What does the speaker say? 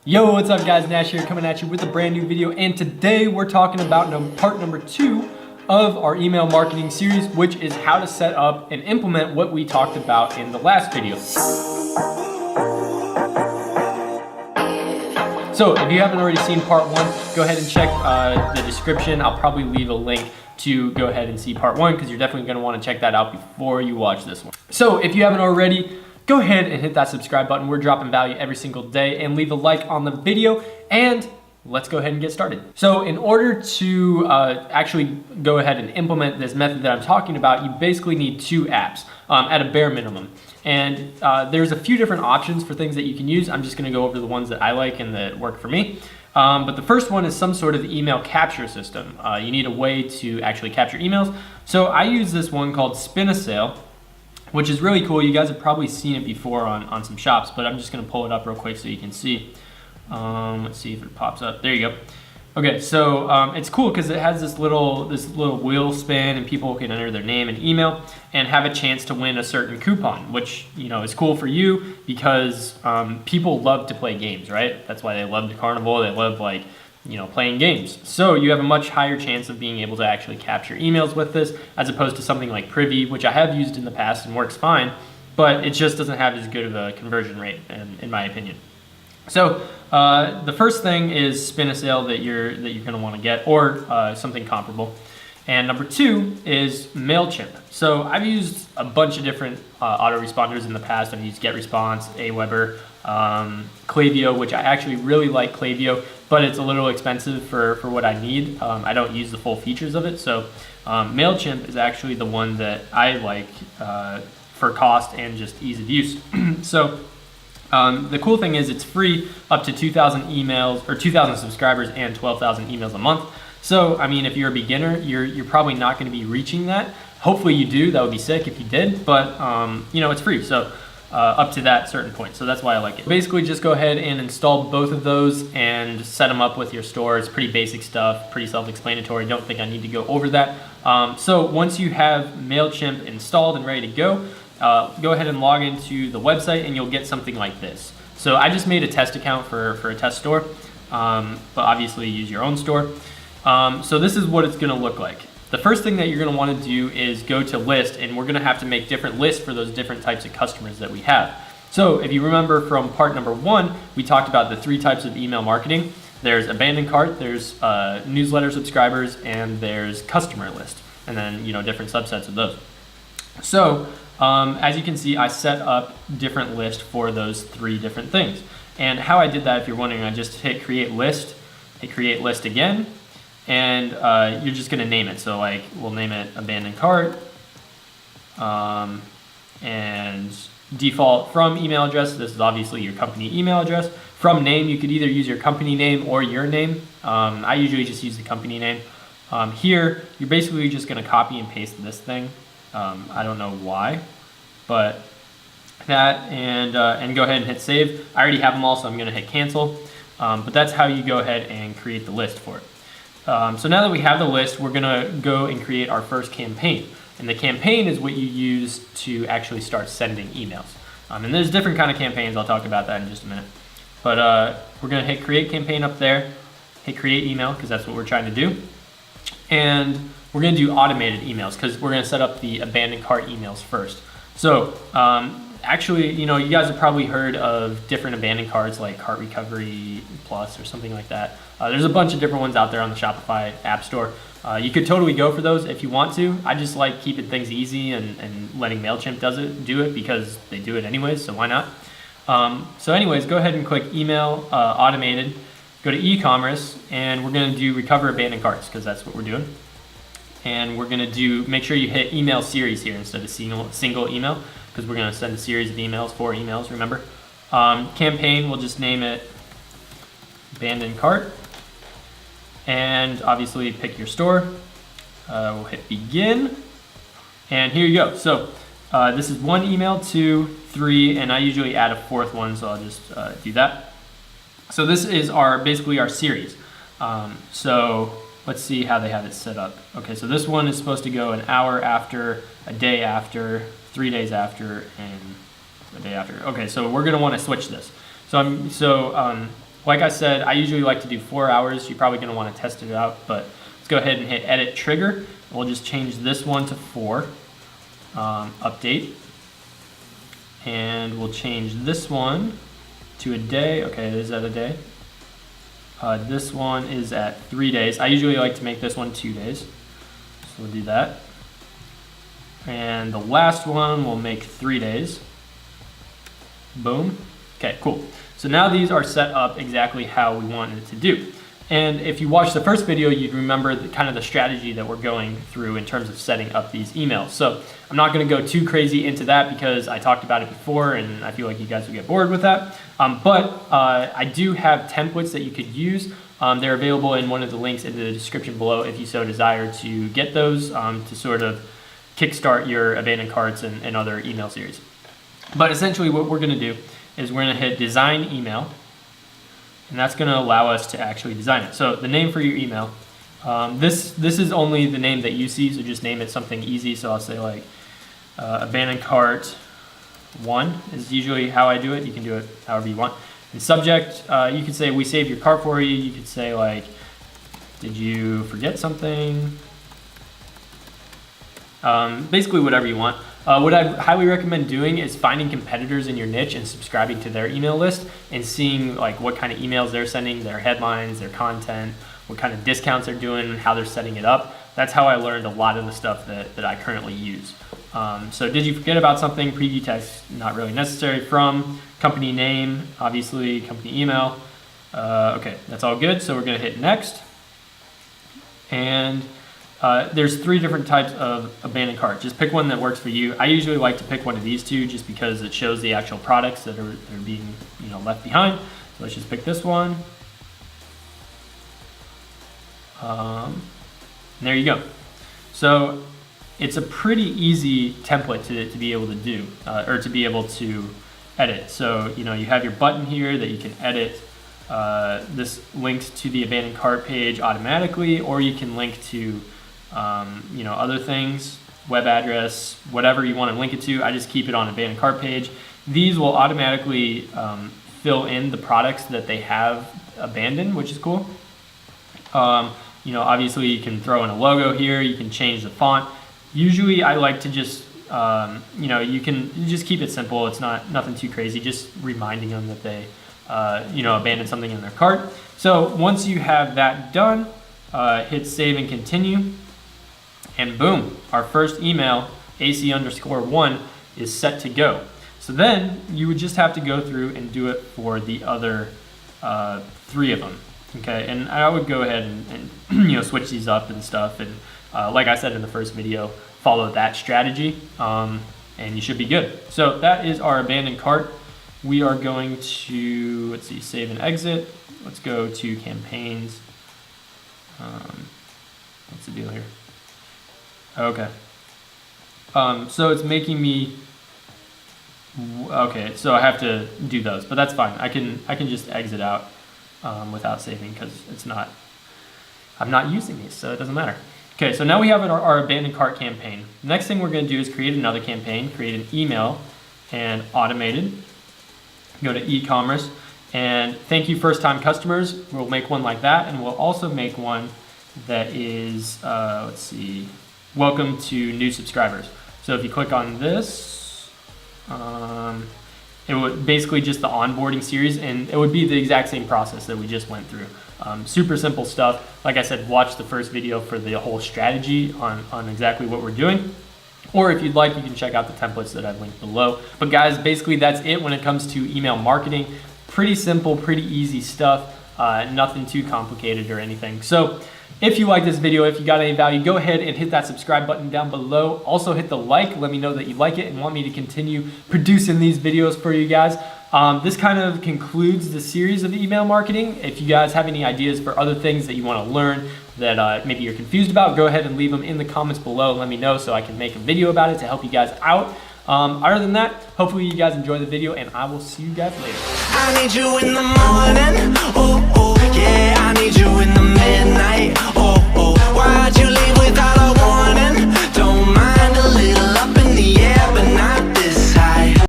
Yo, what's up guys? Nash here coming at you with a brand new video, and today we're talking about part number 2 of our email marketing series, which is how to set up and implement what we talked about in the last video. So if you haven't already seen part 1, go ahead and check the description. I'll probably leave a link to go ahead and see part 1 because you're definitely going to want to check that out before you watch this one. So if you haven't already, go ahead and hit that subscribe button. We're dropping value every single day, and leave a like on the video, and let's go ahead and get started. So in order to actually go ahead and implement this method that I'm talking about, you basically need 2 apps at a bare minimum. And there's a few different options for things that you can use. I'm just gonna go over the ones that I like and that work for me. But the first one is some sort of email capture system. You need a way to actually capture emails. So I use this one called Spin a Sale, which is really cool. You guys have probably seen it before on some shops, but I'm just gonna pull it up real quick so you can see. Let's see if it pops up. There you go. Okay, so it's cool because it has this little wheel spin, and people can enter their name and email and have a chance to win a certain coupon, which is cool for you because people love to play games, right? That's why they love the carnival. They love playing games. So you have a much higher chance of being able to actually capture emails with this, as opposed to something like Privy, which I have used in the past and works fine, but it just doesn't have as good of a conversion rate, in my opinion. So the first thing is Spin a Sale that you're going to want to get, or something comparable. And number 2 is MailChimp. So I've used a bunch of different autoresponders in the past. I've used GetResponse, Aweber, Klaviyo, which I actually really like Klaviyo, but it's a little expensive for what I need. I don't use the full features of it. So MailChimp is actually the one that I like for cost and just ease of use. So the cool thing is it's free up to 2,000 emails or 2,000 subscribers and 12,000 emails a month. So I mean, if you're a beginner, you're probably not going to be reaching that. Hopefully you do. That would be sick if you did, but it's free. So up to that certain point. So that's why I like it. Basically just go ahead and install both of those and set them up with your store. It's pretty basic stuff, pretty self-explanatory. Don't think I need to go over that. So once you have MailChimp installed and ready to go, go ahead and log into the website and you'll get something like this. So I just made a test account for a test store, but obviously use your own store. So this is what it's gonna look like. The first thing that you're gonna wanna do is go to list, and we're gonna have to make different lists for those different types of customers that we have. So if you remember from part number 1, we talked about the 3 types of email marketing. There's abandoned cart, there's newsletter subscribers, and there's customer list, and then different subsets of those. So as you can see, I set up different lists for those 3 different things. And how I did that, if you're wondering, I just hit create list again, and you're just gonna name it. So we'll name it abandoned cart, and default from email address. This is obviously your company email address. From name, you could either use your company name or your name. I usually just use the company name. Here, you're basically just gonna copy and paste this thing. I don't know why, but that, and go ahead and hit save. I already have them all, so I'm gonna hit cancel. But that's how you go ahead and create the list for it. So now that we have the list, we're gonna go and create our first campaign. And the campaign is what you use to actually start sending emails. And there's different kind of campaigns. I'll talk about that in just a minute. But we're gonna hit create campaign up there, hit create email, because that's what we're trying to do. And we're gonna do automated emails because we're gonna set up the abandoned cart emails first. So actually, you guys have probably heard of different abandoned carts like Cart Recovery Plus or something like that. There's a bunch of different ones out there on the Shopify app store. You could totally go for those if you want to. I just like keeping things easy and letting MailChimp do it because they do it anyways, so why not? So anyways, go ahead and click email automated, go to e-commerce, and we're gonna do recover abandoned carts because that's what we're doing. And we're gonna make sure you hit email series here instead of single email, because we're gonna send a series of emails, 4 emails, remember? Campaign, we'll just name it abandoned cart. And obviously pick your store. We'll hit begin. And here you go. So this is 1 email, 2, 3, and I usually add a 4th one, so I'll just do that. So this is basically our series. So let's see how they have it set up. Okay, so this one is supposed to go an hour after, a day after, 3 days after, and a day after. Okay, so we're gonna wanna switch this. So Like I said, I usually like to do 4 hours. You're probably gonna wanna test it out, but let's go ahead and hit edit trigger. We'll just change this one to 4, update. And we'll change this one to a day. Okay, it is at a day. This one is at 3 days. I usually like to make this one 2 days. So we'll do that. And the last one we'll make 3 days. Boom. Okay, cool. So now these are set up exactly how we wanted it to do. And if you watched the first video, you'd remember kind of the strategy that we're going through in terms of setting up these emails. So I'm not gonna go too crazy into that because I talked about it before and I feel like you guys will get bored with that. But I do have templates that you could use. They're available in one of the links in the description below if you so desire to get those to sort of kickstart your abandoned carts and other email series. But essentially what we're gonna do is we're gonna hit design email. And that's going to allow us to actually design it. So the name for your email, this is only the name that you see, so just name it something easy. So I'll say like abandoned cart 1 is usually how I do it. You can do it however you want. And subject, you could say we saved your cart for you. You could say like, did you forget something? Basically whatever you want. What I highly recommend doing is finding competitors in your niche and subscribing to their email list and seeing like what kind of emails they're sending, their headlines, their content, what kind of discounts they're doing, how they're setting it up. That's how I learned a lot of the stuff that I currently use. So did you forget about something? Preview text, not really necessary. From, company name, obviously company email. Okay, that's all good. So we're gonna hit next. And there's 3 different types of abandoned cart. Just pick one that works for you. I usually like to pick one of these 2 just because it shows the actual products that are being left behind. So let's just pick this one. And there you go. So it's a pretty easy template to be able to do or to be able to edit. So you have your button here that you can edit. This links to the abandoned cart page automatically, or you can link to other things, web address, whatever you want to link it to. I just keep it on abandoned cart page. These will automatically fill in the products that they have abandoned, which is cool. Obviously you can throw in a logo here. You can change the font. Usually I like to just, you can just keep it simple. It's nothing too crazy. Just reminding them that they, abandoned something in their cart. So once you have that done, hit save and continue. And boom, our first email, AC_1, is set to go. So then you would just have to go through and do it for the other 3 of them. Okay, and I would go ahead and switch these up and stuff. And like I said in the first video, follow that strategy, and you should be good. So that is our abandoned cart. We are going to, let's see, save and exit. Let's go to campaigns. What's the deal here? Okay. So it's making me, okay, so I have to do those, but that's fine. I can just exit out without saving because I'm not using these, so it doesn't matter. Okay, so now we have our abandoned cart campaign. The next thing we're gonna do is create another campaign, create an email and automated. Go to e-commerce and thank you first time customers. We'll make one like that, and we'll also make one that is, let's see, welcome to new subscribers. So if you click on this, it would basically just the onboarding series, and it would be the exact same process that we just went through. Super simple stuff. Like I said, watch the first video for the whole strategy on exactly what we're doing. Or if you'd like, you can check out the templates that I've linked below. But guys, basically that's it when it comes to email marketing. Pretty simple, pretty easy stuff. Nothing too complicated or anything. So if you like this video, if you got any value, go ahead and hit that subscribe button down below. Also hit the like, let me know that you like it and want me to continue producing these videos for you guys. This kind of concludes the series of email marketing. If you guys have any ideas for other things that you want to learn that maybe you're confused about, go ahead and leave them in the comments below and let me know so I can make a video about it to help you guys out. Other than that, hopefully you guys enjoy the video and I will see you guys later. I need you in the morning, oh, oh, yeah, I need you in the midnight, oh, oh, why'd you